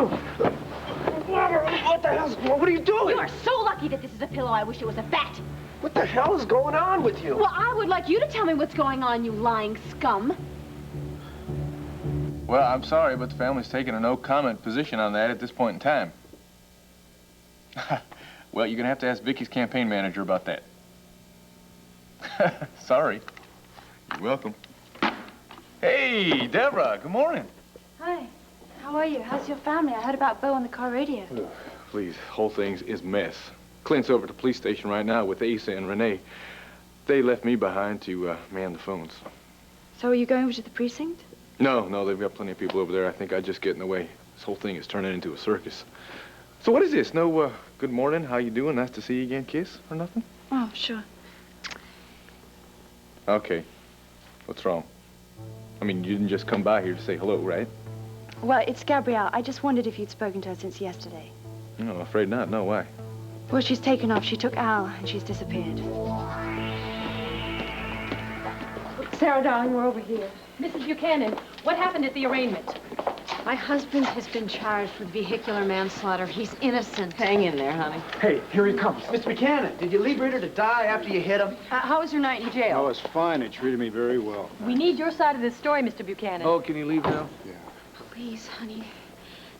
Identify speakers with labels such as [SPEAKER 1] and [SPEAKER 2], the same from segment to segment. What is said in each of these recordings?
[SPEAKER 1] What the hell's... What are you doing?
[SPEAKER 2] You are so lucky that this is a pillow. I wish it was a bat.
[SPEAKER 1] What the hell is going on with you?
[SPEAKER 2] Well, I would like you to tell me what's going on, you lying scum.
[SPEAKER 3] Well, I'm sorry, but the family's taking a no-comment position on that at this point in time. Well, you're gonna have to ask Viki's campaign manager about that. Sorry. You're welcome. Hey, Debra, good morning.
[SPEAKER 4] Hi. How are you? How's your family? I heard about Bo on the car radio.
[SPEAKER 3] Please, whole thing is mess. Clint's over at the police station right now with Asa and Renee. They left me behind to man the phones.
[SPEAKER 4] So are you going over to the precinct?
[SPEAKER 3] No, they've got plenty of people over there. I think I'd just get in the way. This whole thing is turning into a circus. So what is this? No, good morning, how you doing? Nice to see you again, kiss or nothing?
[SPEAKER 4] Oh, sure.
[SPEAKER 3] Okay. What's wrong? I mean, you didn't just come by here to say hello, right?
[SPEAKER 4] Well, it's Gabrielle. I just wondered if you'd spoken to her since yesterday.
[SPEAKER 3] No, I'm afraid not. No, why?
[SPEAKER 4] Well, she's taken off. She took Al, and she's disappeared.
[SPEAKER 2] Sarah, darling, we're over here. Mrs. Buchanan, what happened at the arraignment?
[SPEAKER 5] My husband has been charged with vehicular manslaughter. He's innocent.
[SPEAKER 2] Hang in there, honey.
[SPEAKER 1] Hey, here he comes. Mr. Buchanan, did you leave Ritter to die after you hit him?
[SPEAKER 2] How was your night in jail?
[SPEAKER 6] Oh, it's fine. They treated me very well.
[SPEAKER 2] We need your side of the story, Mr. Buchanan.
[SPEAKER 1] Oh, can you leave now?
[SPEAKER 6] Yeah.
[SPEAKER 5] Please, honey,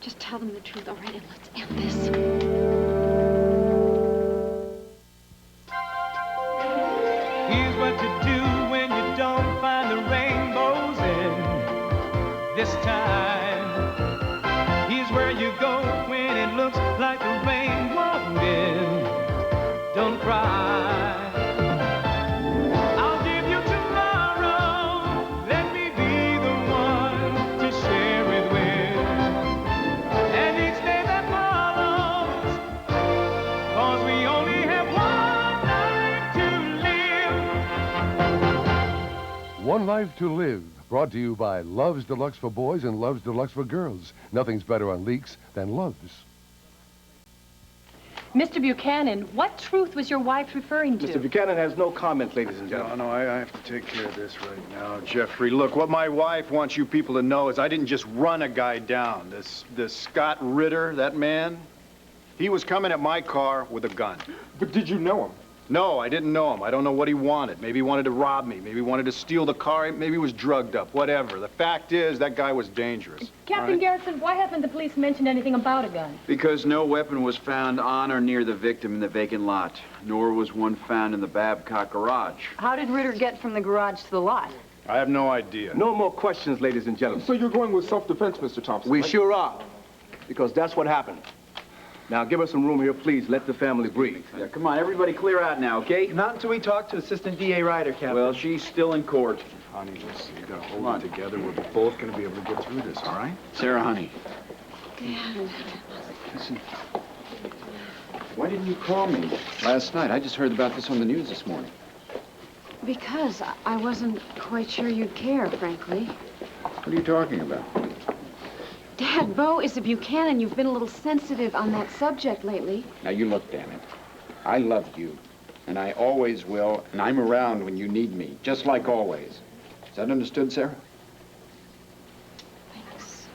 [SPEAKER 5] just tell them the truth, all right? And let's end this.
[SPEAKER 7] Here's what to do when you don't find the rainbows in this time. Here's where you go when it looks like the rain won't end. Don't cry. I'll give you tomorrow. Let me be the one to share it with. And each day that follows, 'cause we only have one life to live.
[SPEAKER 8] One Life to Live, brought to you by Love's Deluxe for boys and Love's Deluxe for girls. Nothing's better on leaks than Love's.
[SPEAKER 2] Mr. Buchanan, what truth was your wife referring to?
[SPEAKER 1] Mr. Buchanan has no comment, ladies and gentlemen.
[SPEAKER 6] No, I have to take care of this right now. Jeffrey, look, what my wife wants you people to know is I didn't just run a guy down. This Scott Ritter, that man, he was coming at my car with a gun.
[SPEAKER 9] But did you know him?
[SPEAKER 6] No, I didn't know him. I don't know what he wanted. Maybe he wanted to rob me. Maybe he wanted to steal the car. Maybe he was drugged up. Whatever. The fact is, that guy was dangerous.
[SPEAKER 2] Captain
[SPEAKER 6] All right?
[SPEAKER 2] Garrison, why haven't the police mentioned anything about a gun?
[SPEAKER 10] Because no weapon was found on or near the victim in the vacant lot, nor was one found in the Babcock garage.
[SPEAKER 5] How did Ritter get from the garage to the lot?
[SPEAKER 6] I have no idea.
[SPEAKER 1] No more questions, ladies and gentlemen.
[SPEAKER 9] So you're going with self-defense, Mr. Thompson,
[SPEAKER 1] We
[SPEAKER 9] right?
[SPEAKER 1] sure are, because that's what happened. Now, give us some room here, please. Let the family breathe.
[SPEAKER 10] Yeah, come on, everybody clear out now, okay?
[SPEAKER 1] Not until we talk to Assistant DA Ryder, Captain.
[SPEAKER 10] Well, she's still in court.
[SPEAKER 6] Honey, listen, you gotta hold it together. We're both gonna be able to get through this, all right?
[SPEAKER 10] Sarah, honey.
[SPEAKER 4] Dad.
[SPEAKER 10] Listen. Why didn't you call me last night? I just heard about this on the news this morning.
[SPEAKER 5] Because I wasn't quite sure you'd care, frankly.
[SPEAKER 10] What are you talking about?
[SPEAKER 5] Dad, Bo is a Buchanan. You've been a little sensitive on that subject lately.
[SPEAKER 10] Now, you look, damn it. I love you, and I always will, and I'm around when you need me, just like always. Is that understood, Sarah?
[SPEAKER 5] Thanks.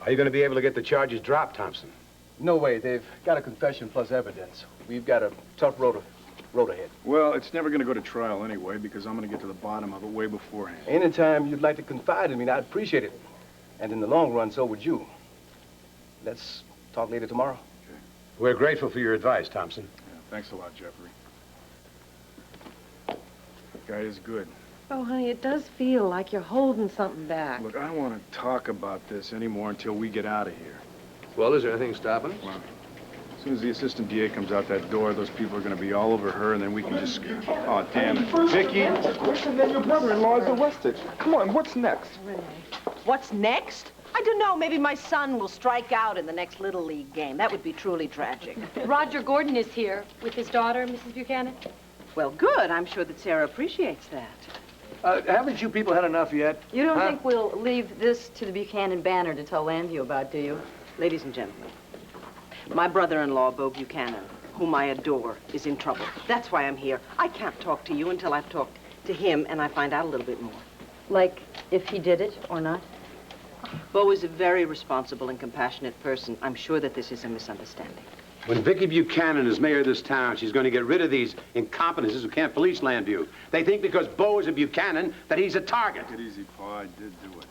[SPEAKER 1] Are you going to be able to get the charges dropped, Thompson? No way. They've got a confession plus evidence. We've got a tough road ahead.
[SPEAKER 6] Well, it's never gonna go to trial anyway, because I'm gonna get to the bottom of it way beforehand.
[SPEAKER 1] Anytime you'd like to confide in me, I'd appreciate it. And in the long run, so would you. Let's talk later tomorrow.
[SPEAKER 6] Okay.
[SPEAKER 1] We're grateful for your advice, Thompson.
[SPEAKER 6] Yeah, thanks a lot, Jeffrey. That guy is good.
[SPEAKER 5] Oh, honey, it does feel like you're holding something back.
[SPEAKER 6] Look, I don't want to talk about this anymore until we get out of here.
[SPEAKER 1] Well, is there anything stopping us?
[SPEAKER 6] Well, as soon as the assistant DA comes out that door, those people are going to be all over her, and then we can just... Oh, damn it. Viki!
[SPEAKER 9] And then your brother-in-law is arrested. Come on, what's next?
[SPEAKER 11] What's next? I don't know. Maybe my son will strike out in the next Little League game. That would be truly tragic.
[SPEAKER 2] Roger Gordon is here with his daughter, Mrs. Buchanan.
[SPEAKER 11] Well, good. I'm sure that Sarah appreciates that.
[SPEAKER 1] Haven't you people had enough yet?
[SPEAKER 5] You don't think we'll leave this to the Buchanan Banner to tell Landview about, do you?
[SPEAKER 11] Ladies and gentlemen, my brother-in-law, Bo Buchanan, whom I adore, is in trouble. That's why I'm here. I can't talk to you until I've talked to him and I find out a little bit more.
[SPEAKER 5] Like if he did it or not?
[SPEAKER 11] Bo is a very responsible and compassionate person. I'm sure that this is a misunderstanding.
[SPEAKER 12] When Viki Buchanan is mayor of this town, she's going to get rid of these incompetences who can't police Llanview. They think because Bo is a Buchanan that he's a target.
[SPEAKER 6] Take it easy, Pa. I did do it.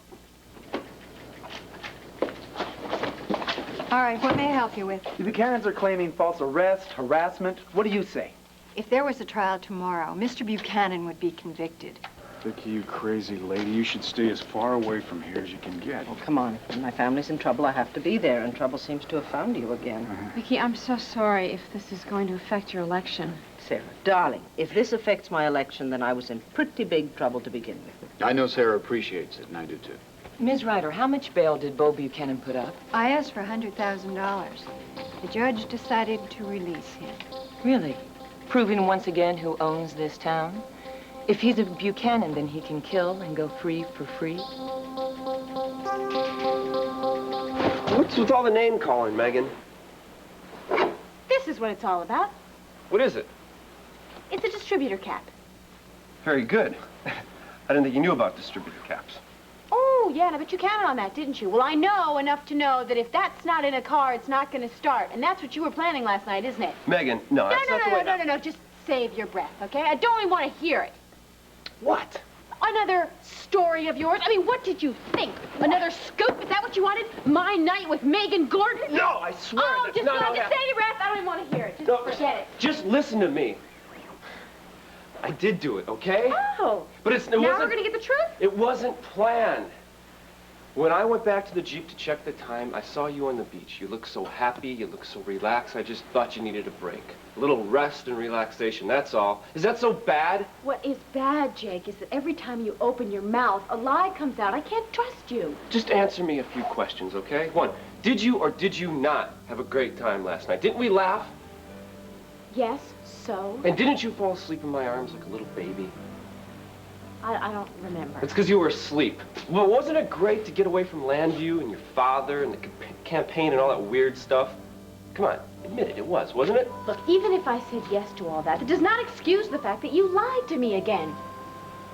[SPEAKER 4] All right, what may I help you with?
[SPEAKER 13] The Buchanans are claiming false arrest, harassment. What do you say?
[SPEAKER 4] If there was a trial tomorrow, Mr. Buchanan would be convicted.
[SPEAKER 6] Viki, you crazy lady. You should stay as far away from here as you can get.
[SPEAKER 11] Oh, come on. When my family's in trouble, I have to be there, and trouble seems to have found you again.
[SPEAKER 5] Viki, I'm so sorry if this is going to affect your election.
[SPEAKER 11] Sarah, darling, if this affects my election, then I was in pretty big trouble to begin with.
[SPEAKER 10] I know Sarah appreciates it, and I do too.
[SPEAKER 14] Ms. Ritter, how much bail did Bo Buchanan put up?
[SPEAKER 4] I asked for $100,000. The judge decided to release him.
[SPEAKER 14] Really? Proving once again who owns this town? If he's a Buchanan, then he can kill and go free for free?
[SPEAKER 15] What's with all the name calling, Megan?
[SPEAKER 4] This is what it's all about.
[SPEAKER 15] What is it?
[SPEAKER 4] It's a distributor cap.
[SPEAKER 15] Very good. I didn't think you knew about distributor caps.
[SPEAKER 2] Oh, yeah, no, but you counted on that, didn't you? Well, I know enough to know that if that's not in a car, it's not going to start. And that's what you were planning last night, isn't it?
[SPEAKER 15] Megan, no, that's not the way...
[SPEAKER 2] No, just save your breath, okay? I don't even want to hear it.
[SPEAKER 15] What?
[SPEAKER 2] Another story of yours? I mean, what did you think? What? Another scoop? Is that what you wanted? My night with Megan Gordon?
[SPEAKER 15] No, I swear
[SPEAKER 2] that's
[SPEAKER 15] just
[SPEAKER 2] not just save your breath. I don't even want to hear it. Just forget it.
[SPEAKER 15] Just listen to me. I did do it, okay?
[SPEAKER 2] Oh.
[SPEAKER 15] But it wasn't...
[SPEAKER 2] Now we're going to get the truth?
[SPEAKER 15] It wasn't planned. When I went back to the Jeep to check the time, I saw you on the beach. You looked so happy, you looked so relaxed. I just thought you needed a break. A little rest and relaxation, that's all. Is that so bad?
[SPEAKER 2] What is bad, Jake, is that every time you open your mouth, a lie comes out. I can't trust you.
[SPEAKER 15] Just answer me a few questions, okay? One, did you or did you not have a great time last night? Didn't we laugh?
[SPEAKER 2] Yes, so?
[SPEAKER 15] And didn't you fall asleep in my arms like a little baby?
[SPEAKER 2] I don't remember.
[SPEAKER 15] It's because you were asleep. Well, wasn't it great to get away from Llanview and your father and the campaign and all that weird stuff? Come on, admit it, it was, wasn't it?
[SPEAKER 2] Look, even if I said yes to all that, it does not excuse the fact that you lied to me again.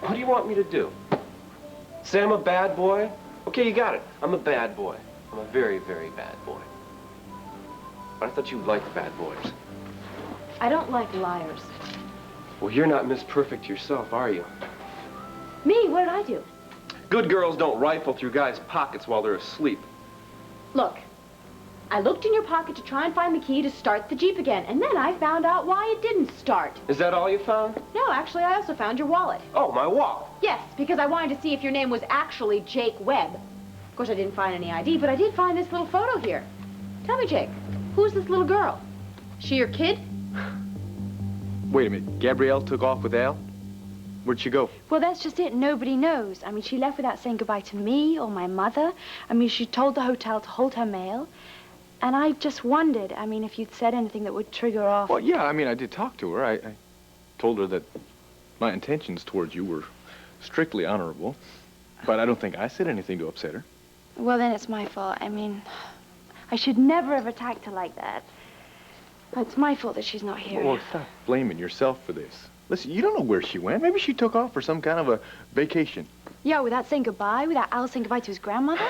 [SPEAKER 15] What do you want me to do? Say I'm a bad boy? Okay, you got it. I'm a bad boy. I'm a very, very bad boy. But I thought you liked bad boys.
[SPEAKER 2] I don't like liars.
[SPEAKER 15] Well, you're not Miss Perfect yourself, are you?
[SPEAKER 2] Me? What did I do?
[SPEAKER 15] Good girls don't rifle through guys' pockets while they're asleep.
[SPEAKER 2] Look, I looked in your pocket to try and find the key to start the Jeep again, and then I found out why it didn't start.
[SPEAKER 15] Is that all you found?
[SPEAKER 2] No, actually, I also found your wallet.
[SPEAKER 15] Oh, my wallet?
[SPEAKER 2] Yes, because I wanted to see if your name was actually Jake Webb. Of course, I didn't find any ID, but I did find this little photo here. Tell me, Jake, who's this little girl? She your kid?
[SPEAKER 3] Wait a minute. Gabrielle took off with Al? Where'd she go?
[SPEAKER 4] Well, that's just it. Nobody knows. I mean, she left without saying goodbye to me or my mother. I mean, she told the hotel to hold her mail. And I just wondered, I mean, if you'd said anything that would trigger off...
[SPEAKER 3] Well, yeah, I mean, I did talk to her. I told her that my intentions towards you were strictly honorable. But I don't think I said anything to upset her.
[SPEAKER 4] Well, then it's my fault. I mean, I should never have attacked her like that. It's my fault that she's not here.
[SPEAKER 3] Well, stop blaming yourself for this. Listen, you don't know where she went. Maybe she took off for some kind of a vacation.
[SPEAKER 4] Yeah, without saying goodbye, without Al saying goodbye to his grandmother?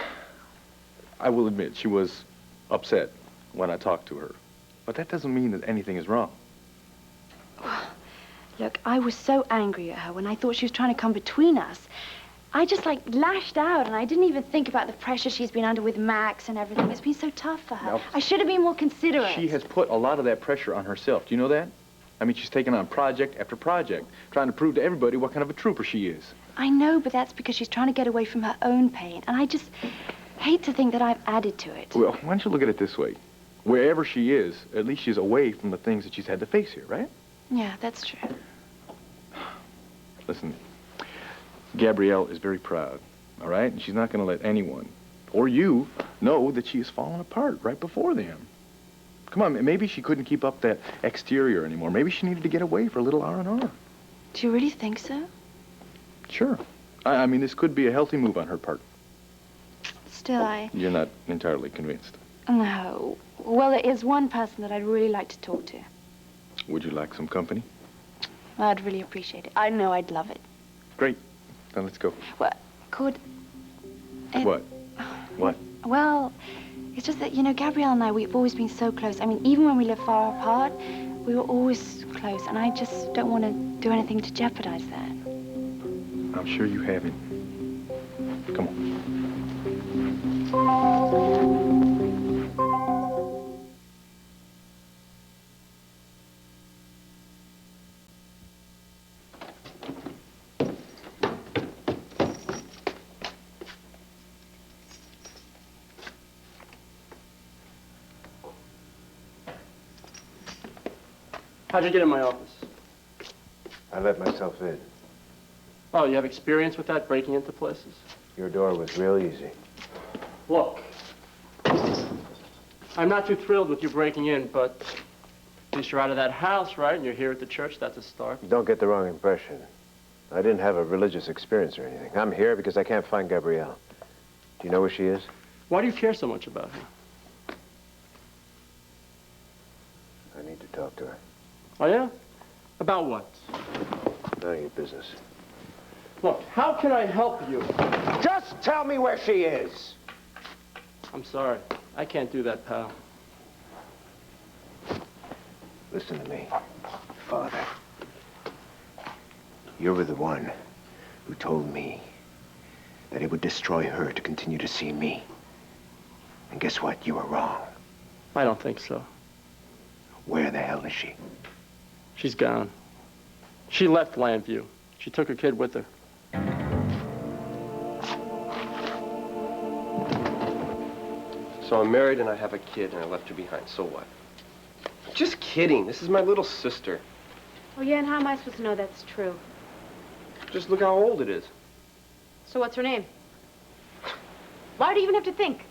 [SPEAKER 3] I will admit, she was upset when I talked to her. But that doesn't mean that anything is wrong.
[SPEAKER 4] Look, I was so angry at her when I thought she was trying to come between us. I just, like, lashed out, and I didn't even think about the pressure she's been under with Max and everything. It's been so tough for her.
[SPEAKER 3] No.
[SPEAKER 4] I should have been more considerate.
[SPEAKER 3] She has put a lot of that pressure on herself. Do you know that? I mean, she's taken on project after project, trying to prove to everybody what kind of a trooper she is.
[SPEAKER 4] I know, but that's because she's trying to get away from her own pain, and I just hate to think that I've added to it.
[SPEAKER 3] Well, why don't you look at it this way? Wherever she is, at least she's away from the things that she's had to face here, right?
[SPEAKER 4] Yeah, that's true.
[SPEAKER 3] Listen, Gabrielle is very proud, all right? And she's not going to let anyone, or you, know that she has fallen apart right before them. Come on, maybe she couldn't keep up that exterior anymore. Maybe she needed to get away for a little R&R.
[SPEAKER 4] Do you really think so?
[SPEAKER 3] Sure. I mean, this could be a healthy move on her part.
[SPEAKER 4] Still,
[SPEAKER 3] You're not entirely convinced.
[SPEAKER 4] No. Well, there is one person that I'd really like to talk to.
[SPEAKER 3] Would you like some company?
[SPEAKER 4] I'd really appreciate it. I know I'd love it.
[SPEAKER 3] Great. Then let's go.
[SPEAKER 4] Well, could...
[SPEAKER 3] What? What?
[SPEAKER 4] Well, it's just that, you know, Gabrielle and I, we've always been so close. I mean, even when we lived far apart, we were always close, and I just don't want to do anything to jeopardize that.
[SPEAKER 3] I'm sure you haven't. Come on.
[SPEAKER 16] How'd you get in my office?
[SPEAKER 1] I let myself in.
[SPEAKER 16] Oh, you have experience with that, breaking into places?
[SPEAKER 1] Your door was real easy.
[SPEAKER 16] Look, I'm not too thrilled with you breaking in, but at least you're out of that house, right? And you're here at the church. That's a start.
[SPEAKER 1] Don't get the wrong impression. I didn't have a religious experience or anything. I'm here because I can't find Gabrielle. Do you know where she is?
[SPEAKER 16] Why do you care so much about her?
[SPEAKER 1] I need to talk to her.
[SPEAKER 16] Oh, yeah? About what?
[SPEAKER 1] None of your business.
[SPEAKER 16] Look, how can I help you?
[SPEAKER 12] Just tell me where she is.
[SPEAKER 16] I'm sorry. I can't do that, pal.
[SPEAKER 1] Listen to me, Father. You were the one who told me that it would destroy her to continue to see me. And guess what? You were wrong.
[SPEAKER 16] I don't think so.
[SPEAKER 1] Where the hell is she?
[SPEAKER 16] She's gone. She left Llanfair. She took her kid with her.
[SPEAKER 15] So I'm married and I have a kid and I left her behind. So what? Just kidding. This is my little sister.
[SPEAKER 2] Oh, yeah, and how am I supposed to know that's true?
[SPEAKER 15] Just look how old it is.
[SPEAKER 2] So what's her name? Why do you even have to think?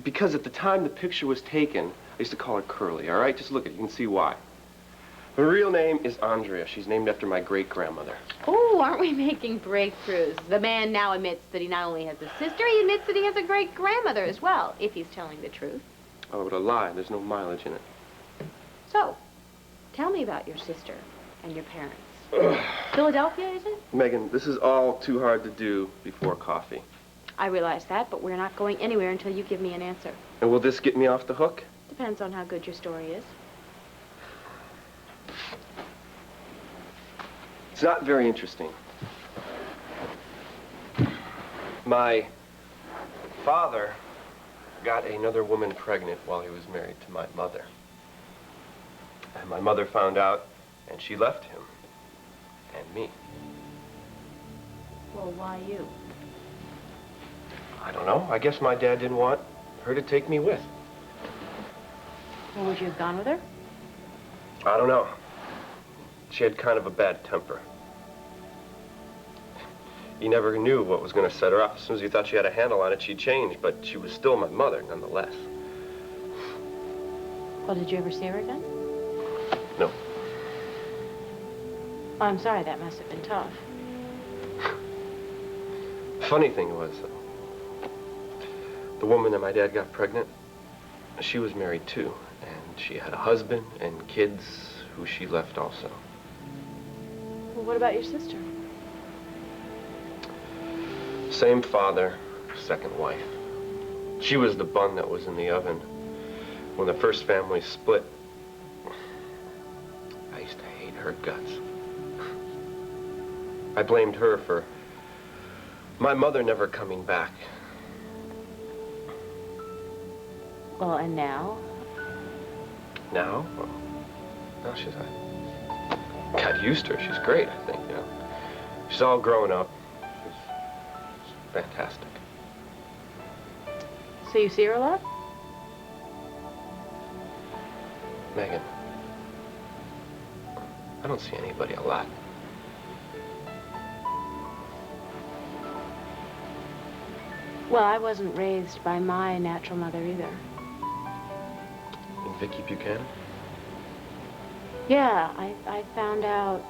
[SPEAKER 15] Because at the time the picture was taken, I used to call her Curly, all right? Just look at it. You can see why. Her real name is Andrea. She's named after my great-grandmother.
[SPEAKER 2] Oh, aren't we making breakthroughs? The man now admits that he not only has a sister, he admits that he has a great-grandmother as well, if he's telling the truth.
[SPEAKER 15] Oh, but a lie. There's no mileage in it.
[SPEAKER 2] So, tell me about your sister and your parents. Philadelphia, is it?
[SPEAKER 15] Megan, this is all too hard to do before coffee.
[SPEAKER 2] I realize that, but we're not going anywhere until you give me an answer.
[SPEAKER 15] And will this get me off the hook?
[SPEAKER 2] Depends on how good your story is.
[SPEAKER 15] It's not very interesting. My father got another woman pregnant while he was married to my mother. And my mother found out, and she left him and me.
[SPEAKER 2] Well, why you?
[SPEAKER 15] I don't know. I guess my dad didn't want her to take me with.
[SPEAKER 2] Well, would you have gone with her?
[SPEAKER 15] I don't know. She had kind of a bad temper. You never knew what was going to set her off. As soon as you thought she had a handle on it, she'd change, but she was still my mother, nonetheless.
[SPEAKER 2] Well, did you ever see her again?
[SPEAKER 15] No.
[SPEAKER 2] Oh, I'm sorry, that must have been tough.
[SPEAKER 15] Funny thing was, the woman that my dad got pregnant, she was married too, and she had a husband and kids who she left also.
[SPEAKER 2] Well, what about your sister?
[SPEAKER 15] Same father, second wife. She was the bun that was in the oven. When the first family split, I used to hate her guts. I blamed her for my mother never coming back.
[SPEAKER 2] Well, and now?
[SPEAKER 15] Now? Well, now I got used to her. She's great, I think, you know. She's all grown up. She's fantastic.
[SPEAKER 2] So you see her a lot?
[SPEAKER 15] Megan, I don't see anybody a lot.
[SPEAKER 2] Well, I wasn't raised by my natural mother either.
[SPEAKER 15] And Viki Buchanan?
[SPEAKER 2] Yeah, I found out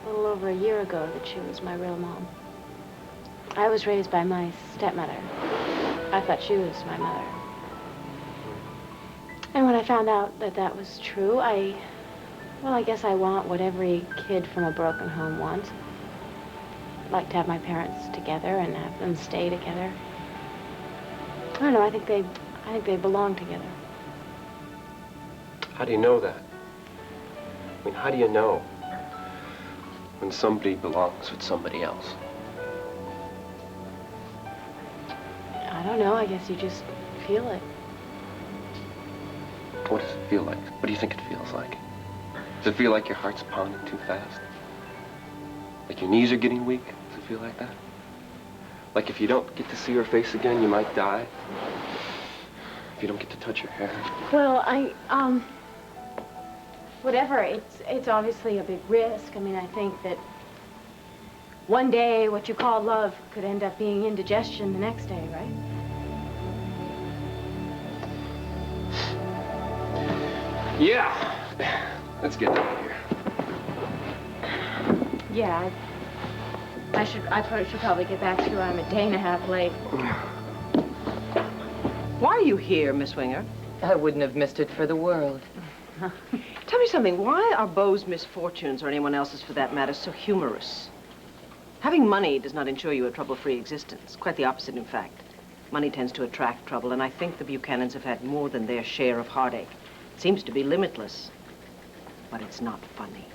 [SPEAKER 2] a little over a year ago that she was my real mom. I was raised by my stepmother. I thought she was my mother. And when I found out that that was true, I guess I want what every kid from a broken home wants. I'd like to have my parents together and have them stay together.
[SPEAKER 4] I don't know, I think they belong together.
[SPEAKER 15] How do you know that? I mean, how do you know when somebody belongs with somebody else?
[SPEAKER 4] I don't know, I guess you just feel it.
[SPEAKER 15] What does it feel like? What do you think it feels like? Does it feel like your heart's pounding too fast? Like your knees are getting weak? Does it feel like that? Like if you don't get to see her face again, you might die? If you don't get to touch her hair?
[SPEAKER 4] Well, whatever, it's obviously a big risk. I mean, I think that one day what you call love could end up being indigestion the next day, right?
[SPEAKER 15] Yeah. Let's get out of here.
[SPEAKER 4] Yeah, I should probably get back to you. I'm a day and a half late.
[SPEAKER 11] Why are you here, Miss Winger?
[SPEAKER 14] I wouldn't have missed it for the world.
[SPEAKER 11] Tell me something. Why are Beau's misfortunes, or anyone else's for that matter, so humorous? Having money does not ensure you a trouble-free existence. Quite the opposite, in fact. Money tends to attract trouble, and I think the Buchanans have had more than their share of heartache. It seems to be limitless, but it's not funny.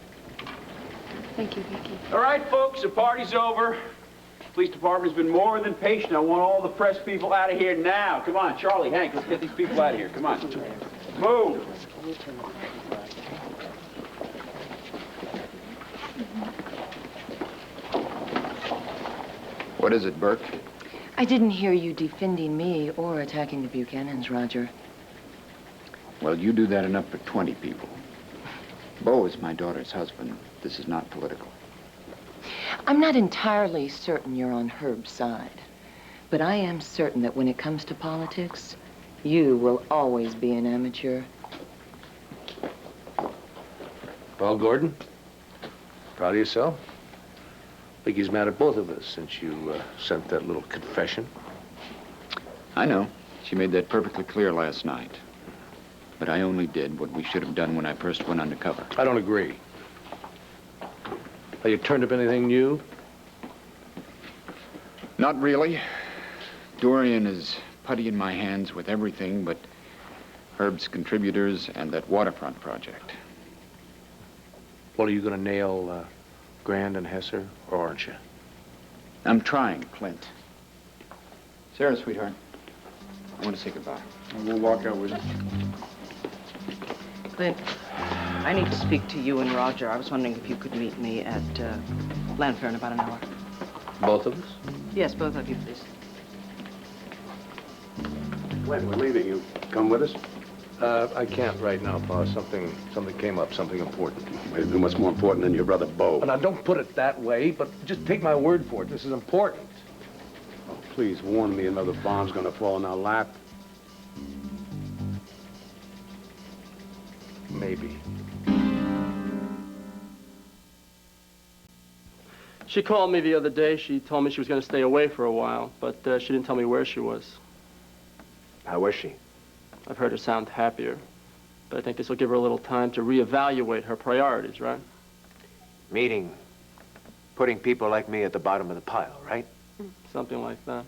[SPEAKER 4] Thank you, Viki.
[SPEAKER 12] All right, folks, the party's over. Police department's been more than patient. I want all the press people out of here now. Come on, Charlie, Hank, let's get these people out of here. Come on. Move.
[SPEAKER 10] What is it, Burke?
[SPEAKER 14] I didn't hear you defending me or attacking the Buchanans, Roger.
[SPEAKER 10] Well, you do that enough for 20 people. Beau is my daughter's husband. This is not political.
[SPEAKER 14] I'm not entirely certain you're on Herb's side, but I am certain that when it comes to politics, you will always be an amateur.
[SPEAKER 17] Well, Gordon, proud of yourself? Think he's mad at both of us since you sent that little confession.
[SPEAKER 10] I know. She made that perfectly clear last night. But I only did what we should have done when I first went undercover.
[SPEAKER 17] I don't agree. Have you turned up anything new?
[SPEAKER 10] Not really. Dorian is putty in my hands with everything but Herb's contributors and that waterfront project.
[SPEAKER 17] Well, are you going to nail Grand and Hesser, or aren't you?
[SPEAKER 10] I'm trying, Clint. Sarah, sweetheart, I want to say goodbye.
[SPEAKER 6] We'll walk out with you.
[SPEAKER 11] Clint, I need to speak to you and Roger. I was wondering if you could meet me at Llanfair in about an hour.
[SPEAKER 17] Both of us?
[SPEAKER 11] Yes, both of you, please.
[SPEAKER 12] When we're leaving, you come with us?
[SPEAKER 17] I can't right now, Pa. Something came up, something important.
[SPEAKER 12] Maybe much more important than your brother Beau.
[SPEAKER 17] Now, don't put it that way, but just take my word for it. This is important.
[SPEAKER 12] Oh, please warn me another bomb's gonna fall in our lap.
[SPEAKER 17] Maybe.
[SPEAKER 16] She called me the other day. She told me she was going to stay away for a while, but she didn't tell me where she was.
[SPEAKER 15] How was she?
[SPEAKER 16] I've heard her sound happier, but I think this will give her a little time to reevaluate her priorities, right?
[SPEAKER 1] Meaning, putting people like me at the bottom of the pile, right?
[SPEAKER 16] Something like that.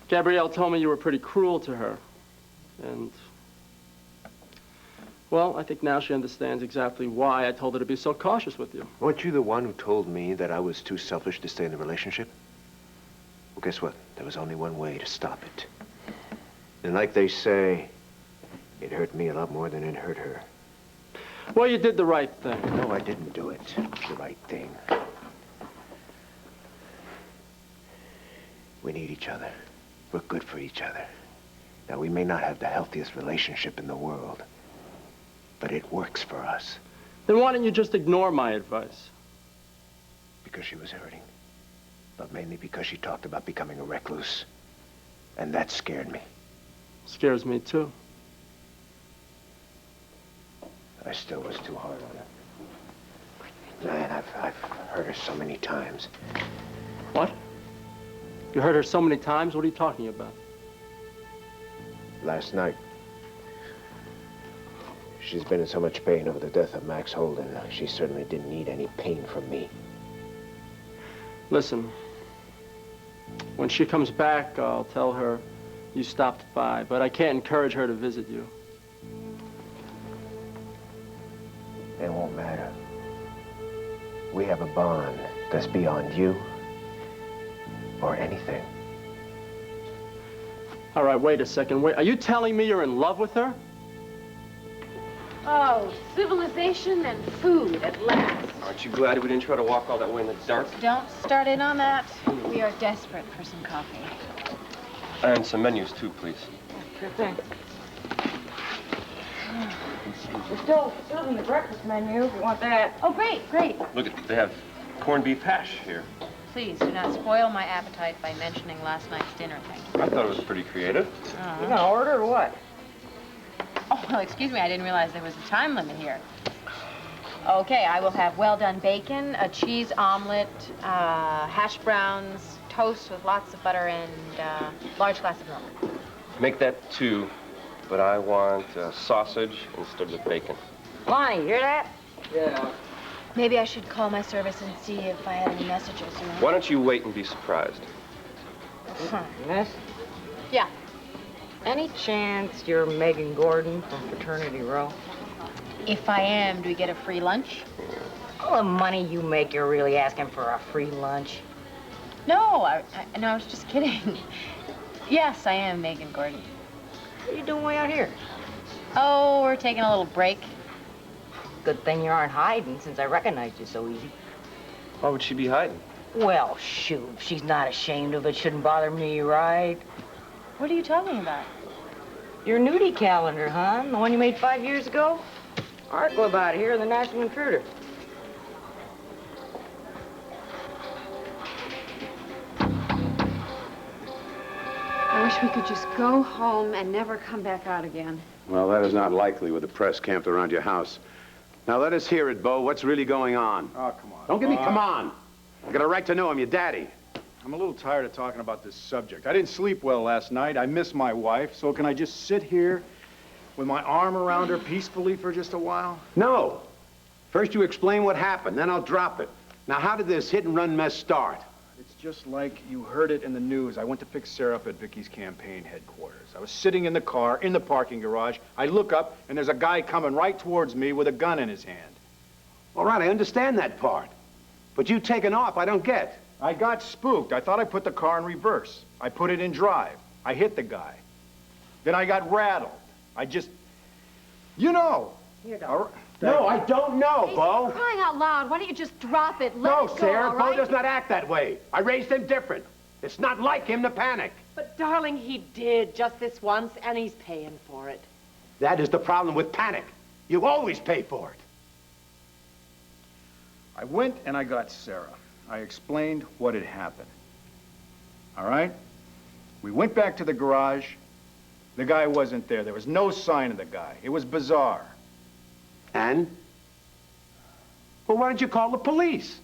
[SPEAKER 16] Gabrielle told me you were pretty cruel to her, and well, I think now she understands exactly why I told her to be so cautious with you.
[SPEAKER 1] Weren't you the one who told me that I was too selfish to stay in the relationship? Well, guess what? There was only one way to stop it. And like they say, it hurt me a lot more than it hurt her.
[SPEAKER 16] Well, you did the right thing.
[SPEAKER 1] No, I didn't do it. The right thing. We need each other. We're good for each other. Now, we may not have the healthiest relationship in the world, but it works for us.
[SPEAKER 16] Then why didn't you just ignore my advice?
[SPEAKER 1] Because she was hurting. But mainly because she talked about becoming a recluse. And that scared me.
[SPEAKER 16] Scares me, too.
[SPEAKER 1] I still was too hard on her. Man, I've hurt her so many times.
[SPEAKER 16] What? You heard her so many times? What are you talking about?
[SPEAKER 1] Last night. She's been in so much pain over the death of Max Holden. She certainly didn't need any pain from me.
[SPEAKER 16] Listen, when she comes back, I'll tell her you stopped by, but I can't encourage her to visit you.
[SPEAKER 1] It won't matter. We have a bond that's beyond you or anything.
[SPEAKER 16] All right, wait a second. Wait, are you telling me you're in love with her?
[SPEAKER 2] Oh, civilization and food at last.
[SPEAKER 15] Aren't you glad we didn't try to walk all that way in the dark?
[SPEAKER 5] Don't start in on that. We are desperate for some coffee.
[SPEAKER 15] And some menus, too, please.
[SPEAKER 5] Sure thing.
[SPEAKER 18] We're still serving the breakfast menu if you want that.
[SPEAKER 5] Oh, great, great.
[SPEAKER 15] Look, they have corned beef hash here.
[SPEAKER 5] Please do not spoil my appetite by mentioning last night's dinner thing.
[SPEAKER 15] I thought it was pretty creative.
[SPEAKER 18] You gonna order or what?
[SPEAKER 5] Oh, well, excuse me, I didn't realize there was a time limit here. Okay, I will have well-done bacon, a cheese omelet, hash browns, toast with lots of butter, and large glass of milk.
[SPEAKER 15] Make that 2, but I want sausage instead of bacon.
[SPEAKER 18] Lonnie, you hear that?
[SPEAKER 16] Yeah.
[SPEAKER 4] Maybe I should call my service and see if I had any messages, you know?
[SPEAKER 15] Why don't you wait and be surprised?
[SPEAKER 18] Miss?
[SPEAKER 5] Yeah.
[SPEAKER 18] Any chance you're Megan Gordon from Fraternity Row?
[SPEAKER 5] If I am, do we get a free lunch?
[SPEAKER 18] All the money you make, you're really asking for a free lunch?
[SPEAKER 5] No, I was just kidding. Yes, I am Megan Gordon.
[SPEAKER 18] What are you doing way out here?
[SPEAKER 5] Oh, we're taking a little break.
[SPEAKER 18] Good thing you aren't hiding, since I recognized you so easy.
[SPEAKER 15] Why would she be hiding?
[SPEAKER 18] Well, shoot, if she's not ashamed of it, shouldn't bother me, right?
[SPEAKER 5] What are you talking about?
[SPEAKER 18] Your nudie calendar, hon, the one you made 5 years ago? Article about it here in the National Intruder.
[SPEAKER 2] I wish we could just go home and never come back out again.
[SPEAKER 19] Well, that is not likely with the press camped around your house. Now, let us hear it, Bo. What's really going on?
[SPEAKER 6] Oh, come on.
[SPEAKER 19] Don't give me come on. I got a right to know I'm your daddy.
[SPEAKER 6] I'm a little tired of talking about this subject. I didn't sleep well last night. I miss my wife, so can I just sit here with my arm around her peacefully for just a while?
[SPEAKER 19] No. First you explain what happened, then I'll drop it. Now, how did this hit-and-run mess start?
[SPEAKER 6] It's just like you heard it in the news. I went to pick Sarah up at Viki's campaign headquarters. I was sitting in the car, in the parking garage. I look up, and there's a guy coming right towards me with a gun in his hand.
[SPEAKER 19] All right, I understand that part. But you taking off, I don't get.
[SPEAKER 6] I got spooked. I thought I put the car in reverse. I put it in drive. I hit the guy. Then I got rattled. I just... You know.
[SPEAKER 18] Here, dog.
[SPEAKER 19] No, I don't know, Bo.
[SPEAKER 2] Crying out loud, why don't you just drop it? Let
[SPEAKER 19] No,
[SPEAKER 2] it go,
[SPEAKER 19] Sarah,
[SPEAKER 2] all right?
[SPEAKER 19] Bo does not act that way. I raised him different. It's not like him to panic.
[SPEAKER 11] But, darling, he did just this once, and he's paying for it.
[SPEAKER 19] That is the problem with panic. You always pay for it.
[SPEAKER 6] I went and I got Sarah. I explained what had happened. All right? We went back to the garage. The guy wasn't there. There was no sign of the guy. It was bizarre.
[SPEAKER 19] And? Well, why didn't you call the police?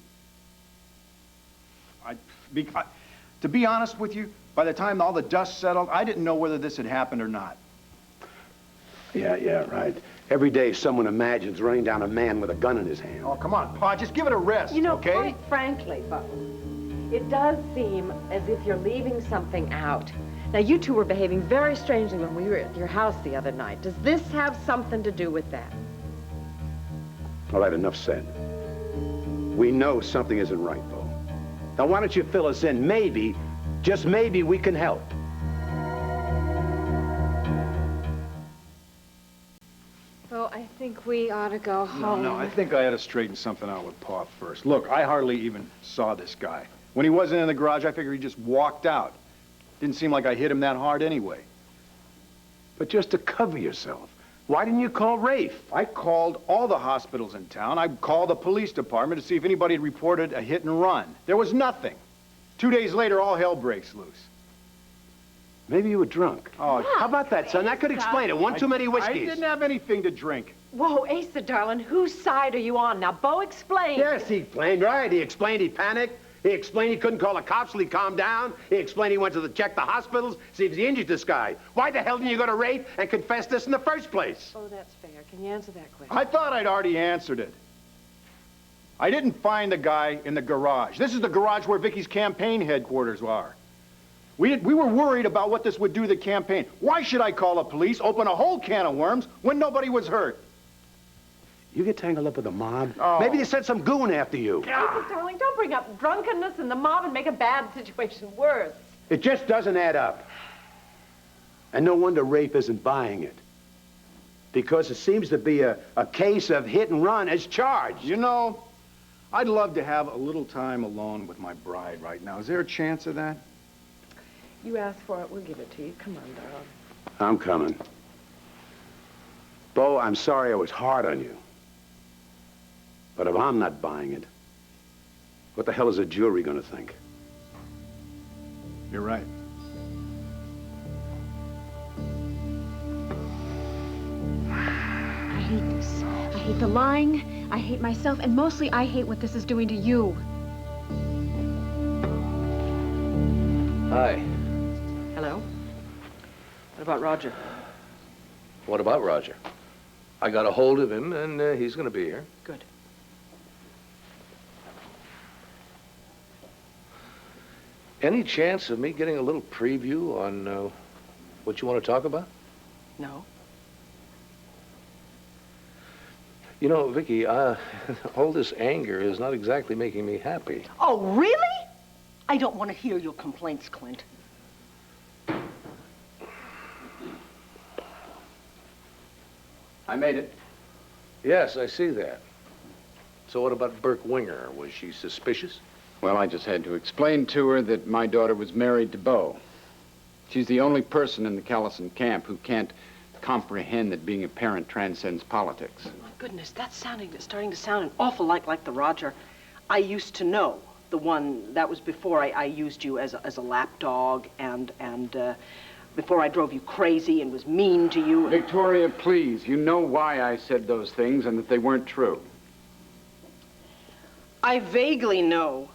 [SPEAKER 6] To be honest with you, by the time all the dust settled, I didn't know whether this had happened or not.
[SPEAKER 19] Yeah, right. Every day someone imagines running down a man with a gun in his hand.
[SPEAKER 6] Oh, come on, Pa, just give it a rest,
[SPEAKER 11] You know,
[SPEAKER 6] okay?
[SPEAKER 11] quite frankly, Button, it does seem as if you're leaving something out. Now, you two were behaving very strangely when we were at your house the other night. Does this have something to do with that?
[SPEAKER 19] All right, enough said. We know something isn't right, Bo. Now, why don't you fill us in? Maybe, just maybe, we can help.
[SPEAKER 2] Oh, I think we ought to go home.
[SPEAKER 6] No, I think I ought to straighten something out with Pa first. Look, I hardly even saw this guy. When he wasn't in the garage, I figured he just walked out. Didn't seem like I hit him that hard anyway.
[SPEAKER 19] But just to cover yourself, why didn't you call Rafe?
[SPEAKER 6] I called all the hospitals in town. I called the police department to see if anybody had reported a hit and run. There was nothing. 2 days later, all hell breaks loose.
[SPEAKER 19] Maybe you were drunk.
[SPEAKER 6] Oh,
[SPEAKER 19] how about that, son? That could explain it. One too many
[SPEAKER 6] I
[SPEAKER 19] whiskeys.
[SPEAKER 6] didn't have anything to drink.
[SPEAKER 11] Whoa, Asa, darling, whose side are you on? Now, Bo explained.
[SPEAKER 19] Yes, he explained, right. He explained he panicked. He explained he couldn't call the cops till he calmed down. He explained he went to check the hospitals, see if he injured this guy. Why the hell didn't you go to Rafe and confess this in the first place?
[SPEAKER 11] Oh, that's fair. Can you answer that question?
[SPEAKER 6] I thought I'd already answered it. I didn't find the guy in the garage. This is the garage where Viki's campaign headquarters are. We were worried about what this would do to the campaign. Why should I call the police, open a whole can of worms when nobody was hurt?
[SPEAKER 19] You get tangled up with the mob.
[SPEAKER 6] Oh.
[SPEAKER 19] Maybe they sent some goon after you.
[SPEAKER 11] Oh, darling, don't bring up drunkenness and the mob and make a bad situation worse.
[SPEAKER 19] It just doesn't add up. And no wonder Rafe isn't buying it. Because it seems to be a case of hit and run as charged.
[SPEAKER 6] You know, I'd love to have a little time alone with my bride right now. Is there a chance of that?
[SPEAKER 11] You asked for it, we'll give it to you. Come on, darling.
[SPEAKER 19] I'm coming. Bo, I'm sorry I was hard on you. But if I'm not buying it, what the hell is the jury gonna think?
[SPEAKER 6] You're right.
[SPEAKER 2] I hate this. I hate the lying, I hate myself, and mostly I hate what this is doing to you.
[SPEAKER 17] Hi.
[SPEAKER 11] Hello? What about Roger?
[SPEAKER 17] What about Roger? I got a hold of him, and he's going to be here.
[SPEAKER 11] Good.
[SPEAKER 17] Any chance of me getting a little preview on what you want to talk about?
[SPEAKER 11] No.
[SPEAKER 17] You know, Viki, all this anger is not exactly making me happy.
[SPEAKER 11] Oh, really? I don't want to hear your complaints, Clint.
[SPEAKER 10] I made it.
[SPEAKER 17] Yes, I see that. So what about Burke Winger? Was she suspicious?
[SPEAKER 10] Well, I just had to explain to her that my daughter was married to Bo. She's the only person in the Callison camp who can't comprehend that being a parent transcends politics.
[SPEAKER 11] My goodness, that's starting to sound an awful lot like the Roger I used to know. The one that was before I used you as a lapdog and before I drove you crazy and was mean to you.
[SPEAKER 10] Victoria, please, you know why I said those things and that they weren't true.
[SPEAKER 11] I vaguely know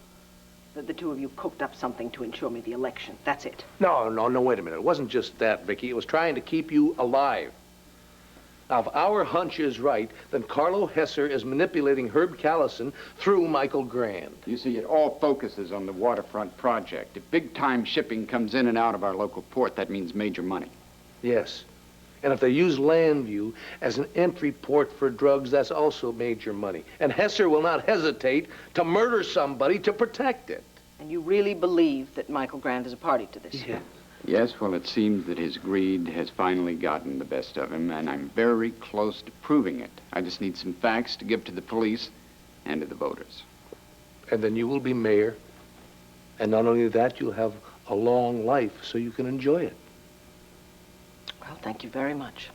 [SPEAKER 11] that the two of you cooked up something to ensure me the election. That's it.
[SPEAKER 17] No, wait a minute. It wasn't just that, Viki. It was trying to keep you alive. Now, if our hunch is right, then Carlo Hesser is manipulating Herb Callison through Michael Grand.
[SPEAKER 10] You see, it all focuses on the waterfront project. If big-time shipping comes in and out of our local port, that means major money.
[SPEAKER 17] Yes. And if they use Landview as an entry port for drugs, that's also major money. And Hesser will not hesitate to murder somebody to protect it.
[SPEAKER 11] And you really believe that Michael Grand is a party to this?
[SPEAKER 17] Yeah.
[SPEAKER 10] Yes, well, it seems that his greed has finally gotten the best of him, and I'm very close to proving it. I just need some facts to give to the police and to the voters.
[SPEAKER 17] And then you will be mayor. And not only that, you'll have a long life so you can enjoy it.
[SPEAKER 11] Well, thank you very much.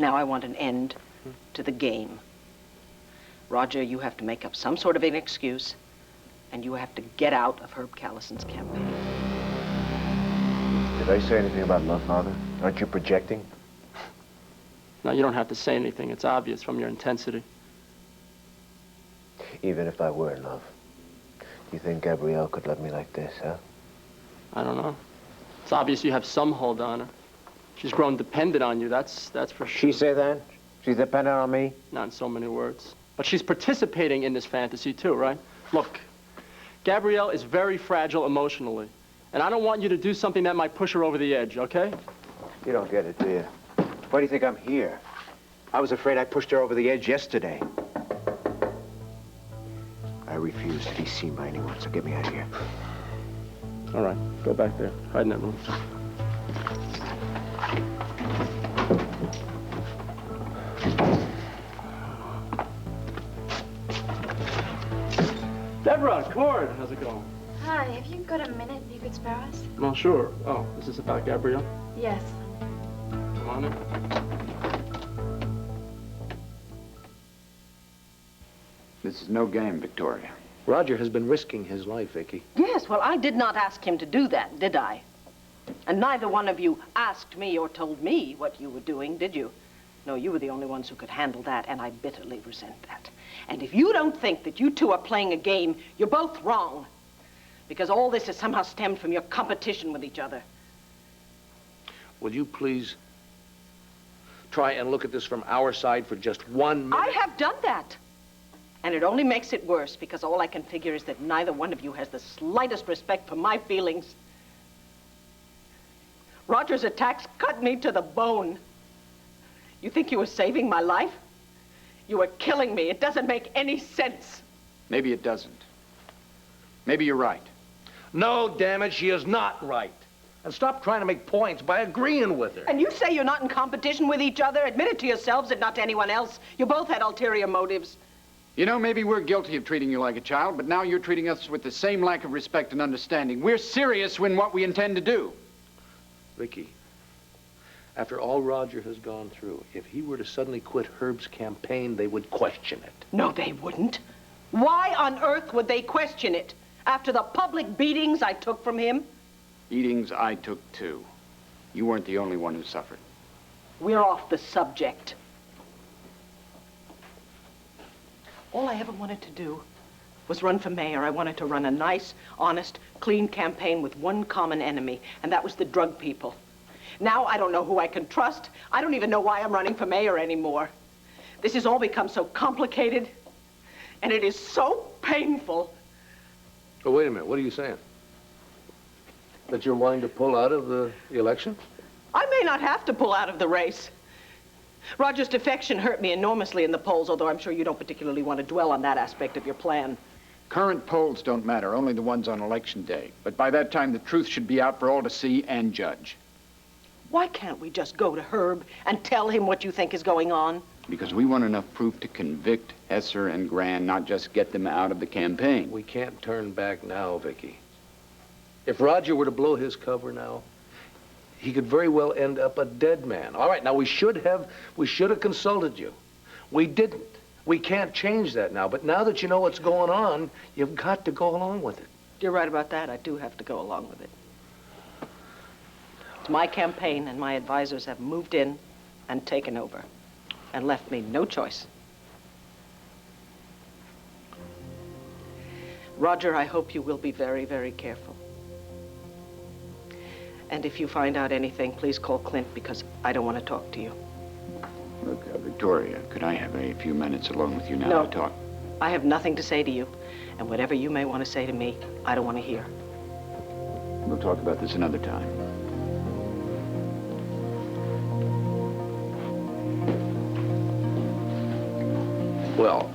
[SPEAKER 11] Now I want an end to the game. Roger, you have to make up some sort of an excuse, and you have to get out of Herb Callison's campaign.
[SPEAKER 1] Did I say anything about love, Father? Aren't you projecting?
[SPEAKER 16] No, you don't have to say anything. It's obvious from your intensity.
[SPEAKER 1] Even if I were in love, do you think Gabrielle could love me like this, huh?
[SPEAKER 16] I don't know. It's obvious you have some hold on her. She's grown dependent on you, that's for sure.
[SPEAKER 1] She say that? She's dependent on me?
[SPEAKER 16] Not in so many words. But she's participating in this fantasy too, right? Look, Gabrielle is very fragile emotionally. And I don't want you to do something that might push her over the edge, okay?
[SPEAKER 1] You don't get it, do you? Why do you think I'm here? I was afraid I pushed her over the edge yesterday. I refuse to be seen by anyone, so get me out of here.
[SPEAKER 16] All right, go back there. Hide in that room. Debra, Cord, how's it going?
[SPEAKER 4] Hi, have you got a minute you could spare us?
[SPEAKER 16] Well, sure. Oh, is this about Gabrielle?
[SPEAKER 4] Yes.
[SPEAKER 16] Come on in.
[SPEAKER 10] This is no game, Victoria.
[SPEAKER 17] Roger has been risking his life, Viki.
[SPEAKER 11] Yes, well, I did not ask him to do that, did I? And neither one of you asked me or told me what you were doing, did you? No, you were the only ones who could handle that, and I bitterly resent that. And if you don't think that you two are playing a game, you're both wrong. Because all this has somehow stemmed from your competition with each other.
[SPEAKER 17] Will you please try and look at this from our side for just 1 minute?
[SPEAKER 11] I have done that. And it only makes it worse because all I can figure is that neither one of you has the slightest respect for my feelings. Roger's attacks cut me to the bone. You think you were saving my life? You were killing me. It doesn't make any sense.
[SPEAKER 10] Maybe it doesn't. Maybe you're right.
[SPEAKER 17] No, damn it, she is not right. And stop trying to make points by agreeing with her.
[SPEAKER 11] And you say you're not in competition with each other? Admit it to yourselves and not to anyone else. You both had ulterior motives.
[SPEAKER 10] You know, maybe we're guilty of treating you like a child, but now you're treating us with the same lack of respect and understanding. We're serious in what we intend to do.
[SPEAKER 17] Viki, after all Roger has gone through, if he were to suddenly quit Herb's campaign, they would question it.
[SPEAKER 11] No, they wouldn't. Why on earth would they question it? After the public beatings I took from him?
[SPEAKER 10] Beatings I took too. You weren't the only one who suffered.
[SPEAKER 11] We're off the subject. All I ever wanted to do was run for mayor. I wanted to run a nice, honest, clean campaign with one common enemy, and that was the drug people. Now I don't know who I can trust. I don't even know why I'm running for mayor anymore. This has all become so complicated, and it is so painful.
[SPEAKER 17] Oh, wait a minute, what are you saying? That you're wanting to pull out of the election?
[SPEAKER 11] I may not have to pull out of the race. Roger's defection hurt me enormously in the polls, although I'm sure you don't particularly want to dwell on that aspect of your plan.
[SPEAKER 10] Current polls don't matter, only the ones on election day. But by that time, the truth should be out for all to see and judge.
[SPEAKER 11] Why can't we just go to Herb and tell him what you think is going on?
[SPEAKER 10] Because we want enough proof to convict Hesser and Gran, not just get them out of the campaign.
[SPEAKER 17] We can't turn back now, Viki. If Roger were to blow his cover now, he could very well end up a dead man. All right, now we should have consulted you. We didn't. We can't change that now, but now that you know what's going on, you've got to go along with it.
[SPEAKER 11] You're right about that. I do have to go along with it. It's my campaign, and my advisors have moved in and taken over and left me no choice. Roger, I hope you will be very, very careful. And if you find out anything, please call Clint, because I don't want to talk to you.
[SPEAKER 10] Look, Victoria, could I have a few minutes alone with you now
[SPEAKER 11] No.
[SPEAKER 10] to talk?
[SPEAKER 11] I have nothing to say to you, and whatever you may want to say to me, I don't want to hear.
[SPEAKER 10] We'll talk about this another time.
[SPEAKER 17] Well,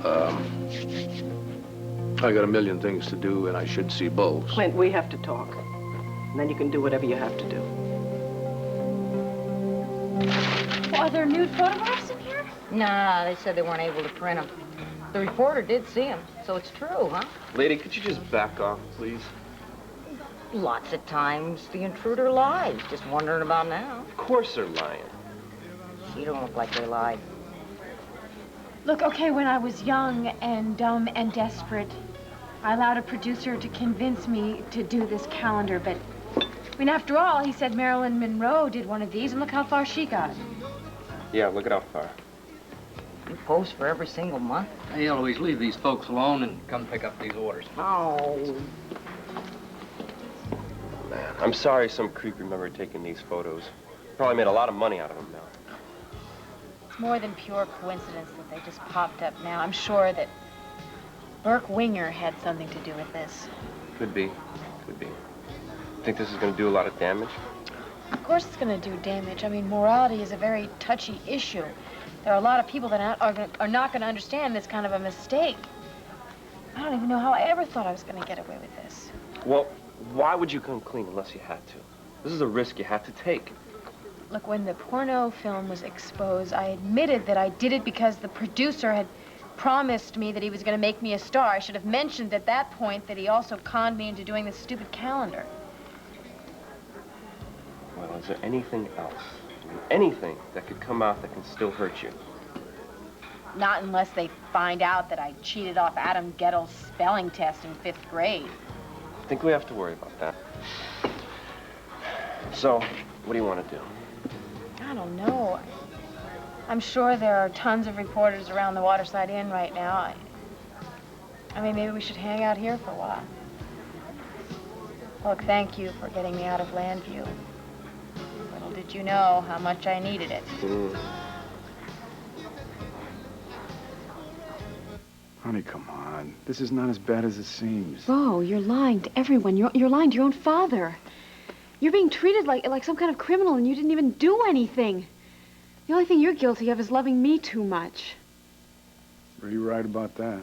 [SPEAKER 17] I got a million things to do, and I should see both.
[SPEAKER 11] Clint, we have to talk. And then you can do whatever you have to do.
[SPEAKER 5] Well, are there nude photographs in here?
[SPEAKER 18] Nah, they said they weren't able to print them. The reporter did see them, so it's true, huh?
[SPEAKER 15] Lady, could you just back off, please?
[SPEAKER 18] Lots of times the intruder lies. Just wondering about now.
[SPEAKER 15] Of course they're lying.
[SPEAKER 18] You don't look like they lied.
[SPEAKER 4] Look, okay, when I was young and dumb and desperate, I allowed a producer to convince me to do this calendar, but, I mean, after all, he said Marilyn Monroe did one of these, and look how far she got.
[SPEAKER 15] Yeah, look at how far.
[SPEAKER 18] You post for every single month?
[SPEAKER 20] Hey, Eloise, leave these folks alone and come pick up these orders.
[SPEAKER 18] Oh.
[SPEAKER 15] Man, I'm sorry some creep remembered taking these photos. Probably made a lot of money out of them now.
[SPEAKER 5] It's more than pure coincidence that they just popped up now. I'm sure that Burke Winger had something to do with this.
[SPEAKER 15] Could be. Could be. Think this is going to do a lot of damage?
[SPEAKER 5] Of course it's going to do damage. I mean, morality is a very touchy issue. There are a lot of people that are not going to understand this kind of a mistake. I don't even know how I ever thought I was going to get away with this.
[SPEAKER 15] Well, why would you come clean unless you had to? This is a risk you had to take.
[SPEAKER 5] Look, when the porno film was exposed, I admitted that I did it because the producer had promised me that he was going to make me a star. I should have mentioned at that point that he also conned me into doing this stupid calendar.
[SPEAKER 15] Well, is there anything else? I mean, anything that could come out that can still hurt you?
[SPEAKER 5] Not unless they find out that I cheated off Adam Gettel's spelling test in 5th grade.
[SPEAKER 15] I think we have to worry about that. So, what do you want to do?
[SPEAKER 5] I don't know. I'm sure there are tons of reporters around the Waterside Inn right now. I mean, maybe we should hang out here for a while. Look, thank you for getting me out of Landview. Little did you know how much I needed it.
[SPEAKER 6] Honey, come on. This is not as bad as it seems.
[SPEAKER 4] Bo, you're lying to everyone. You're lying to your own father. You're being treated like some kind of criminal, and you didn't even do anything. The only thing you're guilty of is loving me too much.
[SPEAKER 6] Are you right about that?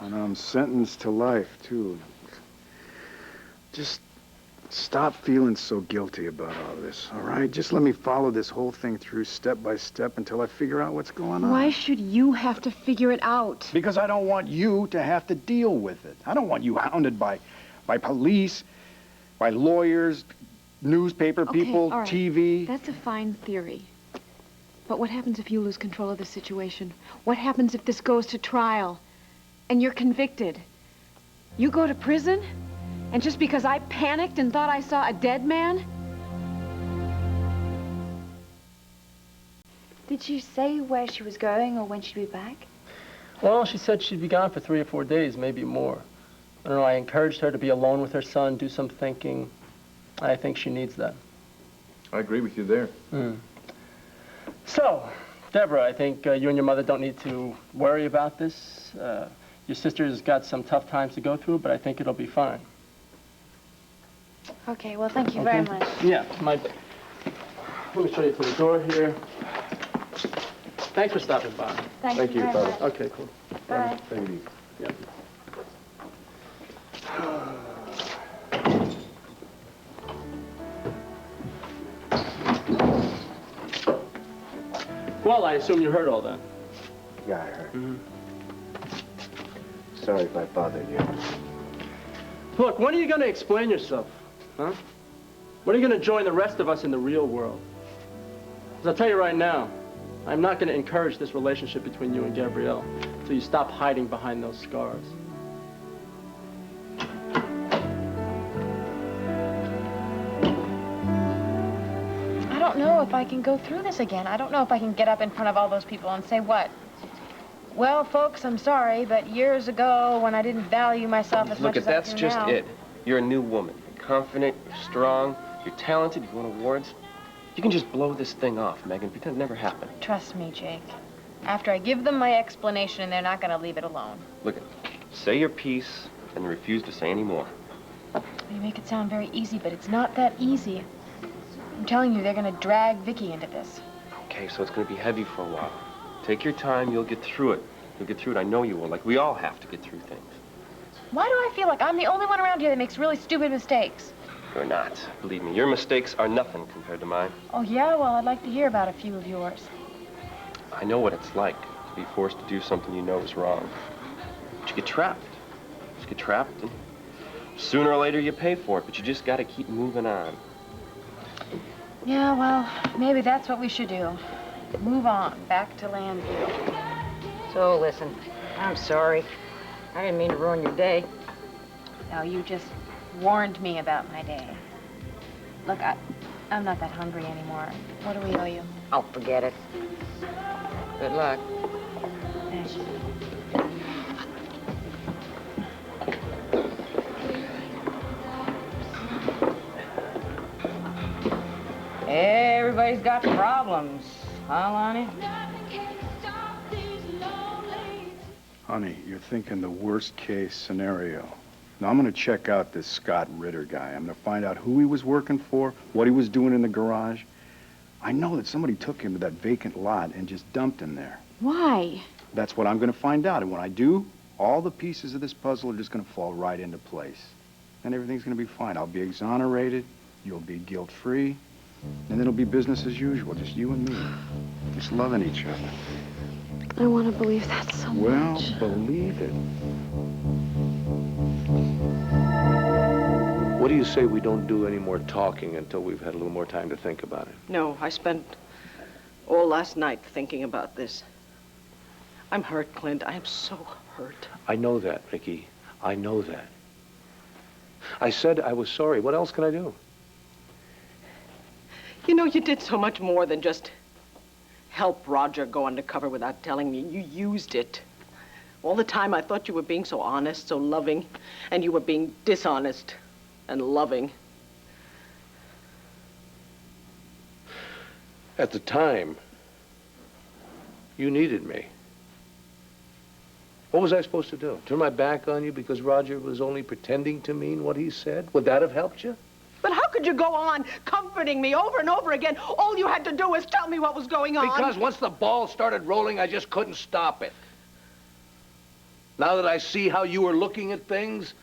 [SPEAKER 6] And I'm sentenced to life, too. Just stop feeling so guilty about all this, all right? Just let me follow this whole thing through step by step until I figure out what's going on.
[SPEAKER 4] Why should you have to figure it out?
[SPEAKER 6] Because I don't want you to have to deal with it. I don't want you hounded by police, by lawyers, newspaper people,
[SPEAKER 4] all right.
[SPEAKER 6] TV.
[SPEAKER 4] That's a fine theory. But what happens if you lose control of the situation? What happens if this goes to trial and you're convicted? You go to prison? And just because I panicked and thought I saw a dead man?
[SPEAKER 21] Did she say where she was going or when she'd be back?
[SPEAKER 16] Well, she said she'd be gone for 3 or 4 days, maybe more. I don't know, I encouraged her to be alone with her son, do some thinking. I think she needs that.
[SPEAKER 3] I agree with you there.
[SPEAKER 16] So, Debra, I think you and your mother don't need to worry about this. Your sister's got some tough times to go through, but I think it'll be fine.
[SPEAKER 21] Okay, well, thank you very much.
[SPEAKER 16] Yeah, let me show you to the door here. Thanks for stopping by.
[SPEAKER 21] Thank you very much.
[SPEAKER 16] Okay, cool.
[SPEAKER 21] Bye.
[SPEAKER 6] Thank you.
[SPEAKER 16] Yeah. Well, I assume you heard all that.
[SPEAKER 1] Yeah, I heard. Sorry if I bothered you.
[SPEAKER 16] Look, when are you going to explain yourself? Huh? When are you going to join the rest of us in the real world? Because I'll tell you right now, I'm not going to encourage this relationship between you and Gabrielle until you stop hiding behind those scars.
[SPEAKER 5] I don't know if I can go through this again. I don't know if I can get up in front of all those people and say what? Well, folks, I'm sorry, but years ago when I didn't value myself as much as I do now...
[SPEAKER 15] Look, that's just it. You're a new woman. You're confident, you're strong, you're talented, you won awards. You can just blow this thing off, Megan. Pretend it never happened.
[SPEAKER 5] Trust me, Jake. After I give them my explanation, they're not going to leave it alone.
[SPEAKER 15] Look, say your piece and refuse to say any more.
[SPEAKER 5] You make it sound very easy, but it's not that easy. I'm telling you, they're going to drag Viki into this.
[SPEAKER 15] Okay, so it's going to be heavy for a while. Take your time, you'll get through it. You'll get through it, I know you will. Like, we all have to get through things.
[SPEAKER 5] Why do I feel like I'm the only one around here that makes really stupid mistakes?
[SPEAKER 15] You're not. Believe me, your mistakes are nothing compared to mine.
[SPEAKER 5] Oh, yeah? Well, I'd like to hear about a few of yours.
[SPEAKER 15] I know what it's like to be forced to do something you know is wrong. But you get trapped. You just get trapped, and sooner or later you pay for it, but you just gotta keep moving on.
[SPEAKER 5] Yeah, well, maybe that's what we should do. Move on, back to Llanfair.
[SPEAKER 18] So, listen, I'm sorry. I didn't mean to ruin your day.
[SPEAKER 5] No, you just warned me about my day. Look, I'm not that hungry anymore. What do we owe you?
[SPEAKER 18] Oh, forget it. Good luck.
[SPEAKER 5] Thanks.
[SPEAKER 18] Everybody's got problems, huh, Lonnie?
[SPEAKER 6] Honey, you're thinking the worst case scenario. Now, I'm going to check out this Scott Ritter guy. I'm going to find out who he was working for, what he was doing in the garage. I know that somebody took him to that vacant lot and just dumped him there.
[SPEAKER 4] Why?
[SPEAKER 6] That's what I'm going to find out. And when I do, all the pieces of this puzzle are just going to fall right into place. And everything's going to be fine. I'll be exonerated. You'll be guilt-free. And it'll be business as usual, just you and me. Just loving each other.
[SPEAKER 4] I want to believe that so much.
[SPEAKER 6] Well, believe it.
[SPEAKER 17] What do you say we don't do any more talking until we've had a little more time to think about it?
[SPEAKER 11] No, I spent all last night thinking about this. I'm hurt, Clint. I am so hurt.
[SPEAKER 17] I know that, Viki. I know that. I said I was sorry. What else can I do?
[SPEAKER 11] You know, you did so much more than just help Roger go undercover without telling me. You used it. All the time I thought you were being so honest, so loving, and you were being dishonest and loving.
[SPEAKER 17] At the time, you needed me. What was I supposed to do? Turn my back on you because Roger was only pretending to mean what he said? Would that have helped you?
[SPEAKER 11] But how could you go on comforting me over and over again? All you had to do was tell me what was going on.
[SPEAKER 17] Because once the ball started rolling, I just couldn't stop it. Now that I see how you were looking at things,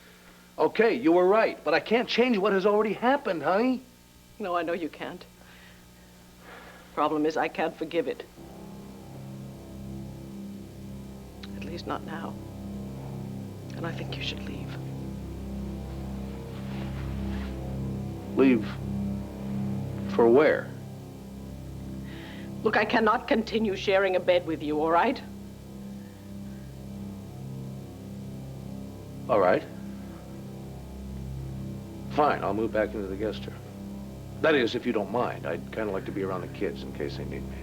[SPEAKER 17] okay, you were right. But I can't change what has already happened, honey.
[SPEAKER 11] No, I know you can't. Problem is, I can't forgive it. At least not now. And I think you should leave.
[SPEAKER 17] Leave for where?
[SPEAKER 11] Look, I cannot continue sharing a bed with you, all right?
[SPEAKER 17] All right. Fine, I'll move back into the guest room. That is, if you don't mind. I'd kind of like to be around the kids in case they need me.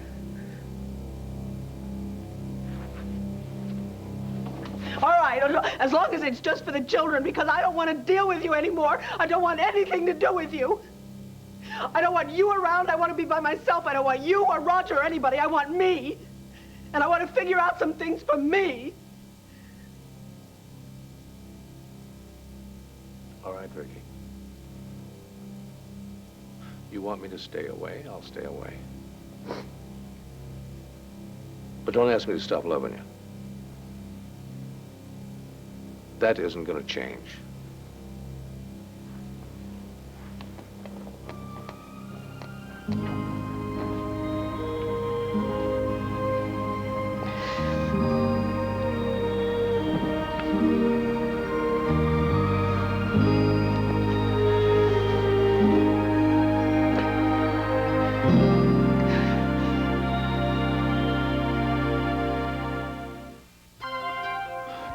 [SPEAKER 11] All right, as long as it's just for the children, because I don't want to deal with you anymore. I don't want anything to do with you. I don't want you around. I want to be by myself. I don't want you or Roger or anybody. I want me. And I want to figure out some things for me.
[SPEAKER 17] All right, Viki. You want me to stay away? I'll stay away. But don't ask me to stop loving you. That isn't going to change.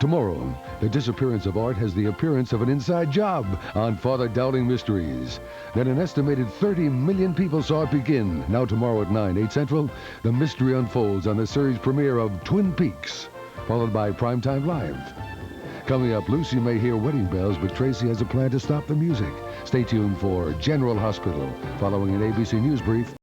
[SPEAKER 8] Tomorrow, the disappearance of Art has the appearance of an inside job on Father Dowling Mysteries. Then an estimated 30 million people saw it begin. Now tomorrow at 9, 8 Central, the mystery unfolds on the series premiere of Twin Peaks, followed by Primetime Live. Coming up, Lucy may hear wedding bells, but Tracy has a plan to stop the music. Stay tuned for General Hospital, following an ABC News brief.